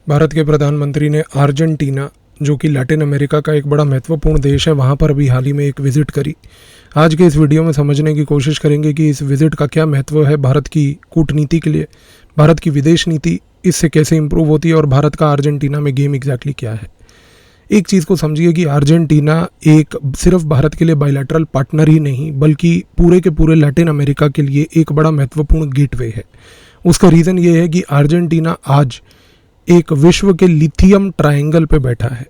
भारत के प्रधानमंत्री ने अर्जेंटीना, जो कि लैटिन अमेरिका का एक बड़ा महत्वपूर्ण देश है, वहाँ पर अभी हाल ही में एक विज़िट करी। आज के इस वीडियो में समझने की कोशिश करेंगे कि इस विज़िट का क्या महत्व है भारत की कूटनीति के लिए, भारत की विदेश नीति इससे कैसे इम्प्रूव होती है और भारत का अर्जेंटीना में गेम एग्जैक्टली क्या है। एक चीज़ को समझिए कि अर्जेंटीना एक सिर्फ भारत के लिए बायलैटरल पार्टनर ही नहीं, बल्कि पूरे के पूरे लैटिन अमेरिका के लिए एक बड़ा महत्वपूर्ण गेटवे है। उसका रीज़न ये है कि अर्जेंटीना आज एक विश्व के लिथियम ट्रायंगल पे बैठा है।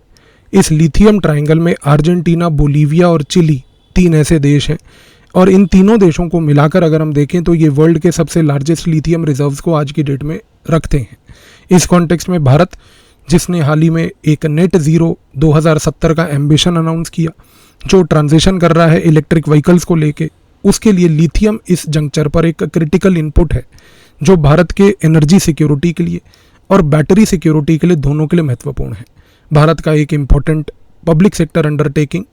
इस लिथियम ट्रायंगल में अर्जेंटीना, बोलीविया और चिली तीन ऐसे देश हैं, और इन तीनों देशों को मिलाकर अगर हम देखें तो ये वर्ल्ड के सबसे लार्जेस्ट लिथियम रिजर्व्स को आज की डेट में रखते हैं। इस कॉन्टेक्स्ट में भारत, जिसने हाल ही में एक नेट ज़ीरो 2070 का एम्बिशन अनाउंस किया, जो ट्रांजिशन कर रहा है इलेक्ट्रिक व्हीकल्स को लेके, उसके लिए लिथियम इस जंक्चर पर एक क्रिटिकल इनपुट है, जो भारत के एनर्जी सिक्योरिटी के लिए और बैटरी सिक्योरिटी के लिए दोनों के लिए महत्वपूर्ण है। भारत का एक इम्पॉर्टेंट पब्लिक सेक्टर अंडरटेकिंग,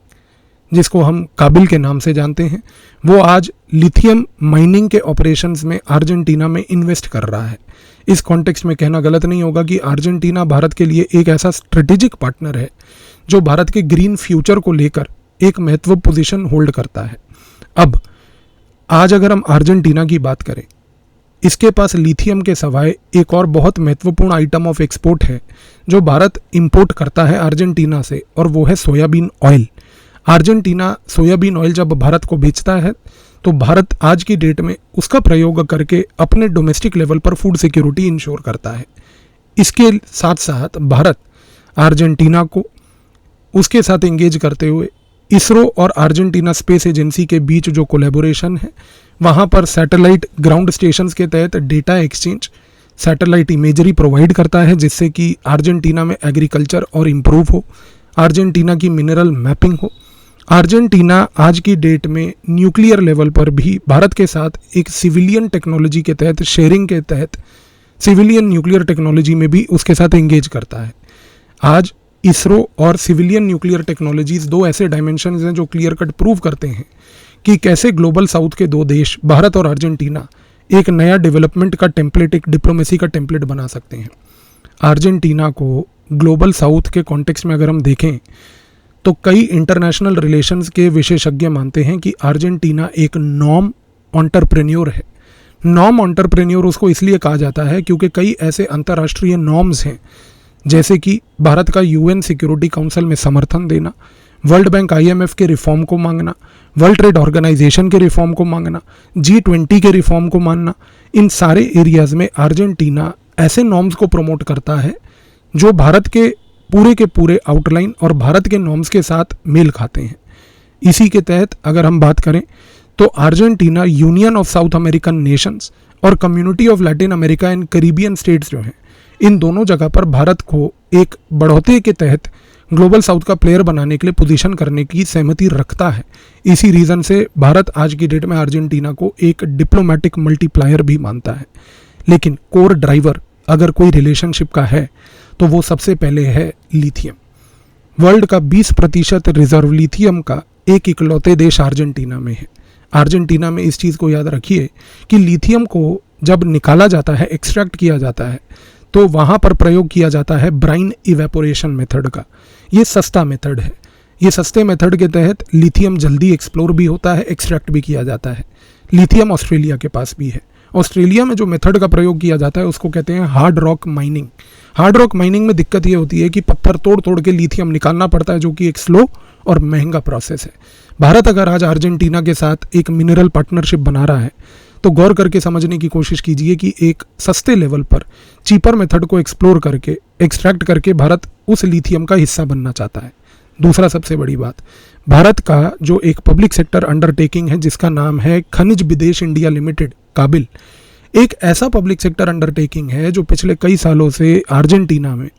जिसको हम काबिल के नाम से जानते हैं, वो आज लिथियम माइनिंग के ऑपरेशंस में अर्जेंटीना में इन्वेस्ट कर रहा है। इस कॉन्टेक्स्ट में कहना गलत नहीं होगा कि अर्जेंटीना भारत के लिए एक ऐसा स्ट्रेटेजिक पार्टनर है जो भारत के ग्रीन फ्यूचर को लेकर एक महत्वपूर्ण पोजीशन होल्ड करता है। अब आज अगर हम अर्जेंटीना की बात करें, इसके पास लिथियम के सिवाय एक और बहुत महत्वपूर्ण आइटम ऑफ एक्सपोर्ट है जो भारत इंपोर्ट करता है अर्जेंटीना से, और वो है soybean oil. Argentina soybean oil जब भारत को बेचता है तो भारत आज की डेट में उसका प्रयोग करके अपने डोमेस्टिक लेवल पर फूड सिक्योरिटी इंश्योर करता है। इसके साथ साथ भारत अर्जेंटीना को उसके साथ एंगेज करते हुए इसरो और अर्जेंटीना स्पेस एजेंसी के बीच जो कोलैबोरेशन है, वहाँ पर सैटेलाइट ग्राउंड स्टेशंस के तहत data exchange, satellite imagery provide करता है, जिससे कि अर्जेंटीना में एग्रीकल्चर और इम्प्रूव हो, अर्जेंटीना की मिनरल मैपिंग हो। अर्जेंटीना आज की डेट में न्यूक्लियर लेवल पर भी भारत के साथ एक सिविलियन टेक्नोलॉजी के तहत, शेयरिंग के तहत सिविलियन न्यूक्लियर टेक्नोलॉजी में भी उसके साथ एंगेज करता है। आज इसरो और सिविलियन न्यूक्लियर टेक्नोलॉजीज दो ऐसे डायमेंशंस हैं जो क्लियर कट प्रूव करते हैं कि कैसे ग्लोबल साउथ के दो देश, भारत और अर्जेंटीना, एक नया डेवलपमेंट का टेम्पलेट, एक डिप्लोमेसी का टेम्पलेट बना सकते हैं। अर्जेंटीना को ग्लोबल साउथ के कॉन्टेक्स्ट में अगर हम देखें तो कई इंटरनेशनल रिलेशंस के विशेषज्ञ मानते हैं कि अर्जेंटीना एक नॉर्म एंटरप्रेन्योर है। नॉर्म एंटरप्रेन्योर उसको इसलिए कहा जाता है क्योंकि कई ऐसे अंतर्राष्ट्रीय नॉर्म्स हैं, जैसे कि भारत का यूएन सिक्योरिटी काउंसिल में समर्थन देना, वर्ल्ड बैंक IMF के रिफॉर्म को मांगना, वर्ल्ड ट्रेड ऑर्गेनाइजेशन के रिफॉर्म को मांगना, G20 के रिफॉर्म को मानना। इन सारे एरियाज़ में अर्जेंटीना ऐसे नॉर्म्स को प्रमोट करता है जो भारत के पूरे आउटलाइन और भारत के नॉर्म्स के साथ मेल खाते हैं। इसी के तहत अगर हम बात करें तो Argentina Union of South American Nations और Community of Latin America and Caribbean States जो हैं, इन दोनों जगह पर भारत को एक बढ़ोतरी के तहत ग्लोबल साउथ का प्लेयर बनाने के लिए पोजीशन करने की सहमति रखता है। इसी रीज़न से भारत आज की डेट में अर्जेंटीना को एक डिप्लोमेटिक मल्टीप्लायर भी मानता है। लेकिन कोर ड्राइवर अगर कोई रिलेशनशिप का है तो वो सबसे पहले है लिथियम। वर्ल्ड का 20% रिजर्व लिथियम का एक इकलौते देश अर्जेंटीना में है। अर्जेंटीना में इस चीज़ को याद रखिए कि लिथियम को जब निकाला जाता है, एक्सट्रैक्ट किया जाता है, तो वहाँ पर प्रयोग किया जाता है ब्राइन इवेपोरेशन मेथड का। ये सस्ता मेथड है। ये सस्ते मेथड के तहत लिथियम जल्दी एक्सप्लोर भी होता है, एक्सट्रैक्ट भी किया जाता है। लिथियम ऑस्ट्रेलिया के पास भी है। ऑस्ट्रेलिया में जो मेथड का प्रयोग किया जाता है उसको कहते हैं hard rock mining. Hard rock mining में दिक्कत ये होती है कि पत्थर तोड़ तोड़ के लिथियम निकालना पड़ता है, जो कि एक स्लो और महंगा प्रोसेस है। भारत अगर आज अर्जेंटीना के साथ एक मिनरल पार्टनरशिप बना रहा है तो गौर करके समझने की कोशिश कीजिए कि एक सस्ते लेवल पर चीपर मेथड को एक्सप्लोर करके, एक्सट्रैक्ट करके भारत उस लिथियम का हिस्सा बनना चाहता है। दूसरा सबसे बड़ी बात, भारत का जो एक पब्लिक सेक्टर अंडरटेकिंग है जिसका नाम है खनिज विदेश इंडिया लिमिटेड, काबिल, एक ऐसा पब्लिक सेक्टर अंडरटेकिंग है जो पिछले कई सालों से अर्जेंटीना में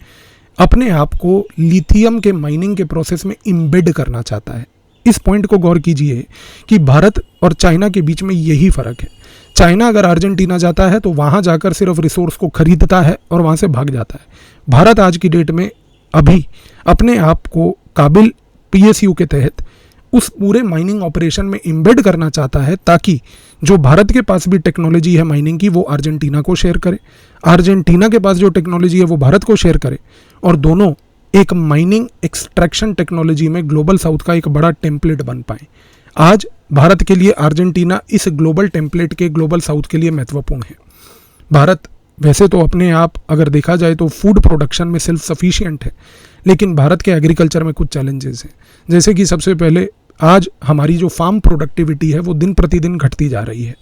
अपने आप को लिथियम के माइनिंग के प्रोसेस में इम्बेड करना चाहता है। इस पॉइंट को गौर कीजिए कि भारत और चाइना के बीच में यही फ़र्क है। चाइना अगर अर्जेंटीना जाता है तो वहाँ जाकर सिर्फ रिसोर्स को खरीदता है और वहाँ से भाग जाता है। भारत आज की डेट में अभी अपने आप को काबिल PSU के तहत उस पूरे माइनिंग ऑपरेशन में इम्बेड करना चाहता है, ताकि जो भारत के पास भी टेक्नोलॉजी है माइनिंग की वो अर्जेंटीना को शेयर करे, अर्जेंटीना के पास जो टेक्नोलॉजी है वो भारत को शेयर करे, और दोनों एक माइनिंग एक्सट्रैक्शन टेक्नोलॉजी में ग्लोबल साउथ का एक बड़ा टेम्पलेट बन पाए। आज भारत के लिए अर्जेंटीना इस ग्लोबल टेम्पलेट के ग्लोबल साउथ के लिए महत्वपूर्ण है। भारत वैसे तो अपने आप अगर देखा जाए तो फूड प्रोडक्शन में सेल्फ सफिशिएंट है, लेकिन भारत के एग्रीकल्चर में कुछ चैलेंजेस हैं। जैसे कि सबसे पहले आज हमारी जो फार्म प्रोडक्टिविटी है वो दिन प्रतिदिन घटती जा रही है।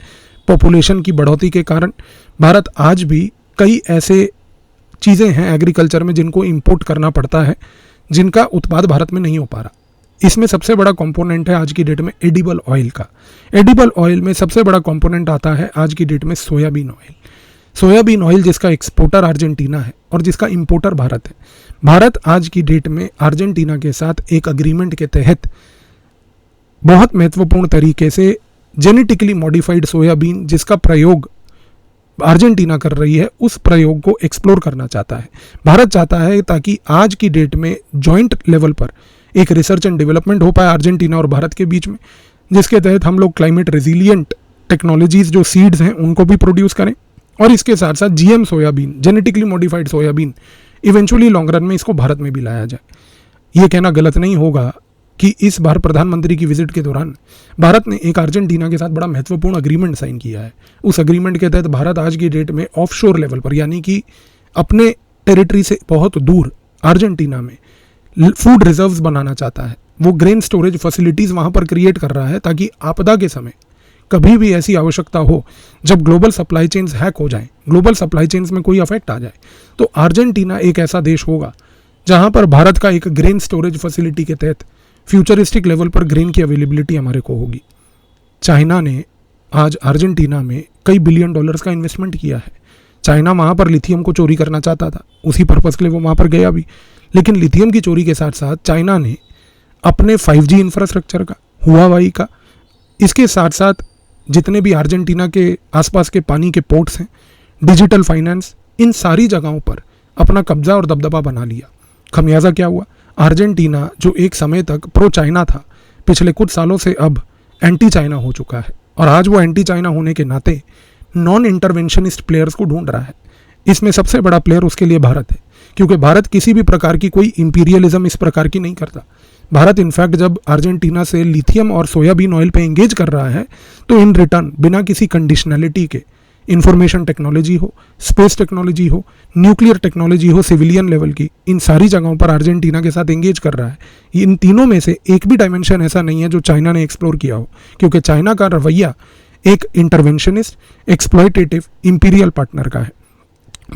पॉपुलेशन की बढ़ोतरी के कारण भारत आज भी कई ऐसे चीज़ें हैं एग्रीकल्चर में जिनको इंपोर्ट करना पड़ता है, जिनका उत्पाद भारत में नहीं हो पा रहा। इसमें सबसे बड़ा कंपोनेंट है आज की डेट में एडिबल ऑयल का। एडिबल ऑयल में सबसे बड़ा कंपोनेंट आता है आज की डेट में सोयाबीन ऑयल। सोयाबीन ऑयल जिसका एक्सपोर्टर अर्जेंटीना है और जिसका इंपोर्टर भारत है। भारत आज की डेट में अर्जेंटीना के साथ एक अग्रीमेंट के तहत बहुत महत्वपूर्ण तरीके से जेनेटिकली मॉडिफाइड सोयाबीन जिसका प्रयोग अर्जेंटीना कर रही है उस प्रयोग को एक्सप्लोर करना चाहता है। भारत चाहता है ताकि आज की डेट में जॉइंट लेवल पर एक रिसर्च एंड डेवलपमेंट हो पाए अर्जेंटीना और भारत के बीच में, जिसके तहत हम लोग क्लाइमेट रेजिलिएंट टेक्नोलॉजीज जो सीड्स हैं उनको भी प्रोड्यूस करें, और इसके साथ साथ GM soybean genetically modified soybean eventually long run में इसको भारत में भी लाया जाए। ये कहना गलत नहीं होगा कि इस बार प्रधानमंत्री की विजिट के दौरान भारत ने एक अर्जेंटीना के साथ बड़ा महत्वपूर्ण अग्रीमेंट साइन किया है। उस अग्रीमेंट के तहत भारत आज की डेट में ऑफशोर लेवल पर यानी कि अपने टेरिटरी से बहुत दूर अर्जेंटीना में फूड रिजर्व्स बनाना चाहता है। वो ग्रेन स्टोरेज फैसिलिटीज़ वहाँ पर क्रिएट कर रहा है ताकि आपदा के समय कभी भी ऐसी आवश्यकता हो जब ग्लोबल सप्लाई चेन्स हैक हो जाए, ग्लोबल सप्लाई चेन्स में कोई अफेक्ट आ जाए, तो अर्जेंटीना एक ऐसा देश होगा जहाँ पर भारत का एक ग्रेन स्टोरेज फैसिलिटी के तहत फ्यूचरिस्टिक लेवल पर ग्रेन की अवेलेबिलिटी हमारे को होगी। चाइना ने आज अर्जेंटीना में कई बिलियन डॉलर्स का इन्वेस्टमेंट किया है। चाइना वहाँ पर लिथियम को चोरी करना चाहता था, उसी पर्पज़ के लिए वो वहाँ पर गया भी, लेकिन लिथियम की चोरी के साथ साथ चाइना ने अपने 5G इंफ्रास्ट्रक्चर का, हुआवाई का, इसके साथ साथ जितने भी अर्जेंटीना के आसपास के पानी के पोर्ट्स हैं, डिजिटल फाइनेंस, इन सारी जगहों पर अपना कब्जा और दबदबा बना लिया। खमियाजा क्या हुआ? अर्जेंटीना जो एक समय तक प्रो चाइना था, पिछले कुछ सालों से अब एंटी चाइना हो चुका है, और आज वो एंटी चाइना होने के नाते नॉन इंटरवेंशनिस्ट प्लेयर्स को ढूंढ रहा है। इसमें सबसे बड़ा प्लेयर उसके लिए भारत है, क्योंकि भारत किसी भी प्रकार की कोई इंपीरियलिज्म इस प्रकार की नहीं करता। भारत इनफैक्ट जब अर्जेंटीना से लिथियम और सोयाबीन ऑयल पे एंगेज कर रहा है तो इन रिटर्न बिना किसी कंडीशनलिटी के इंफॉर्मेशन टेक्नोलॉजी हो, स्पेस टेक्नोलॉजी हो, न्यूक्लियर टेक्नोलॉजी हो, सिविलियन लेवल की, इन सारी जगहों पर अर्जेंटीना के साथ एंगेज कर रहा है। इन तीनों में से एक भी डायमेंशन ऐसा नहीं है जो चाइना ने एक्सप्लोर किया हो, क्योंकि चाइना का रवैया एक इंटरवेंशनिस्ट, एक्सप्लॉयटेटिव, इंपीरियल पार्टनर का है।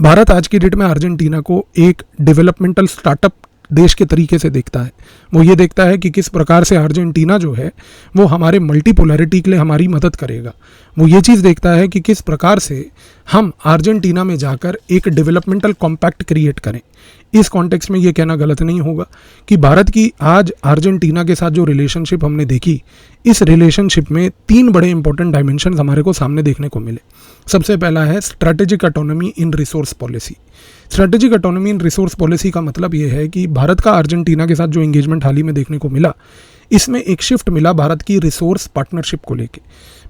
भारत आज की डेट में अर्जेंटीना को एक डेवलपमेंटल स्टार्टअप देश के तरीके से देखता है। वो ये देखता है कि किस प्रकार से अर्जेंटीना जो है वो हमारे मल्टीपोलैरिटी के लिए हमारी मदद करेगा। वो ये चीज़ देखता है कि किस प्रकार से हम अर्जेंटीना में जाकर एक डेवलपमेंटल कॉम्पैक्ट क्रिएट करें। इस कॉन्टेक्स्ट में ये कहना गलत नहीं होगा कि भारत की आज अर्जेंटीना के साथ जो रिलेशनशिप हमने देखी, इस रिलेशनशिप में 3 बड़े इंपॉर्टेंट डायमेंशन हमारे को सामने देखने को मिले। सबसे पहला है स्ट्रैटेजिक ऑटोनॉमी इन रिसोर्स पॉलिसी। स्ट्रैटेजिक ऑटोनॉमी इन रिसोर्स पॉलिसी का मतलब ये है कि भारत का अर्जेंटीना के साथ जो एंगेजमेंट हाल ही में देखने को मिला, इसमें एक शिफ्ट मिला भारत की रिसोर्स पार्टनरशिप को लेके।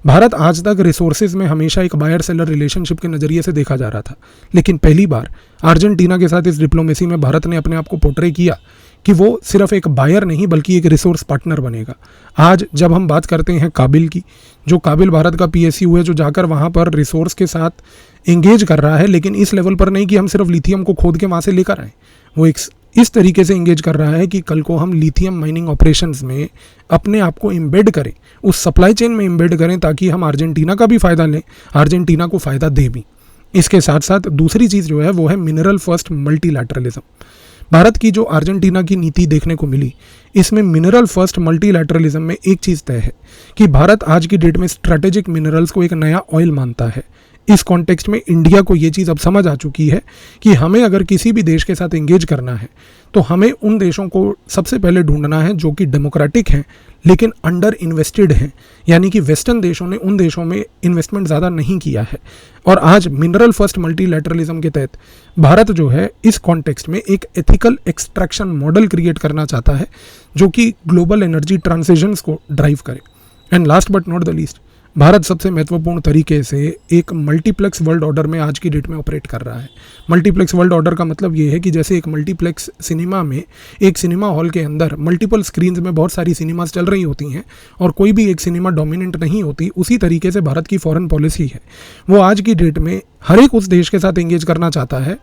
भारत आज तक रिसोर्सेज में हमेशा एक बायर सेलर रिलेशनशिप के नज़रिए से देखा जा रहा था, लेकिन पहली बार अर्जेंटीना के साथ इस डिप्लोमेसी में भारत ने अपने आप को पोर्ट्रे किया कि वो सिर्फ एक बायर नहीं बल्कि एक रिसोर्स पार्टनर बनेगा। आज जब हम बात करते हैं काबिल की, जो काबिल भारत का PSU है जो जाकर वहाँ पर रिसोर्स के साथ एंगेज कर रहा है, लेकिन इस लेवल पर नहीं कि हम सिर्फ लिथियम को खोद के वहाँ से लेकर आएँ। वो एक इस तरीके से एंगेज कर रहा है कि कल को हम लिथियम माइनिंग ऑपरेशंस में अपने आप को एम्बेड करें, उस सप्लाई चेन में एम्बेड करें, ताकि हम अर्जेंटीना का भी फ़ायदा लें, अर्जेंटीना को फ़ायदा दे भी। इसके साथ साथ दूसरी चीज़ जो है वो है मिनरल फर्स्ट मल्टीलैटरलिज्म। भारत की जो अर्जेंटीना की नीति देखने को मिली, इसमें मिनरल फर्स्ट मल्टीलैटरलिज्म में एक चीज़ तय है कि भारत आज की डेट में स्ट्रैटेजिक मिनरल्स को एक नया ऑयल मानता है। इस कॉन्टेक्स्ट में इंडिया को ये चीज़ अब समझ आ चुकी है कि हमें अगर किसी भी देश के साथ एंगेज करना है तो हमें उन देशों को सबसे पहले ढूंढना है जो कि डेमोक्रेटिक हैं लेकिन अंडर इन्वेस्टेड हैं, यानी कि वेस्टर्न देशों ने उन देशों में इन्वेस्टमेंट ज़्यादा नहीं किया है। और आज मिनरल फर्स्ट मल्टीलैटरलिज्म के तहत भारत जो है इस कॉन्टेक्स्ट में एक एथिकल एक्सट्रैक्शन मॉडल क्रिएट करना चाहता है जो कि ग्लोबल एनर्जी ट्रांजिशंस को ड्राइव करे। And last but not the least, Bharat सबसे महत्वपूर्ण तरीके से एक मल्टीप्लेक्स वर्ल्ड ऑर्डर में आज की डेट में ऑपरेट कर रहा है। मल्टीप्लेक्स वर्ल्ड ऑर्डर का मतलब ये है कि जैसे एक मल्टीप्लेक्स सिनेमा में एक सिनेमा हॉल के अंदर मल्टीपल स्क्रीन्स में बहुत सारी सिनेमाज चल रही होती हैं और कोई भी एक सिनेमा डोमिनेंट नहीं होती, उसी तरीके से भारत की फॉरेन पॉलिसी है। वो आज की डेट में हर एक उस देश के साथ एंगेज करना चाहता है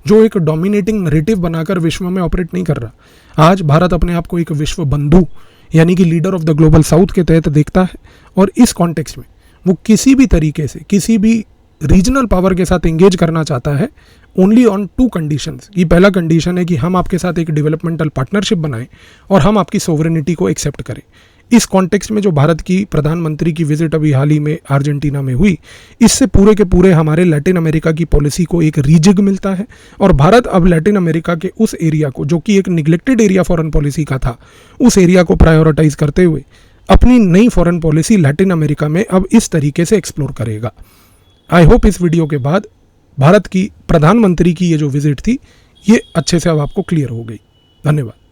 जो एक डोमिनेटिंग नैरेटिव बनाकर विश्व में ऑपरेट नहीं कर रहा। आज भारत अपने आप को एक विश्व बंधु यानी कि leader of the global south के तहत देखता है और इस कॉन्टेक्स्ट में वो किसी भी तरीके से किसी भी रीजनल पावर के साथ एंगेज करना चाहता है ओनली ऑन 2 कंडीशंस। ये पहला कंडीशन है कि हम आपके साथ एक डेवलपमेंटल पार्टनरशिप बनाएं और हम आपकी सोवरेनिटी को एक्सेप्ट करें। इस कॉन्टेक्स्ट में जो भारत की प्रधानमंत्री की विजिट अभी हाल ही में अर्जेंटीना में हुई, इससे पूरे के पूरे हमारे लैटिन अमेरिका की पॉलिसी को एक रीजिग मिलता है और भारत अब लैटिन अमेरिका के उस एरिया को, जो कि एक निगलेक्टेड एरिया फॉरेन पॉलिसी का था, उस एरिया को प्रायोरिटाइज करते हुए अपनी नई फॉरेन पॉलिसी लैटिन अमेरिका में अब इस तरीके से एक्सप्लोर करेगा। आई होप इस वीडियो के बाद भारत की प्रधानमंत्री की ये जो विजिट थी ये अच्छे से अब आपको क्लियर हो गई। धन्यवाद।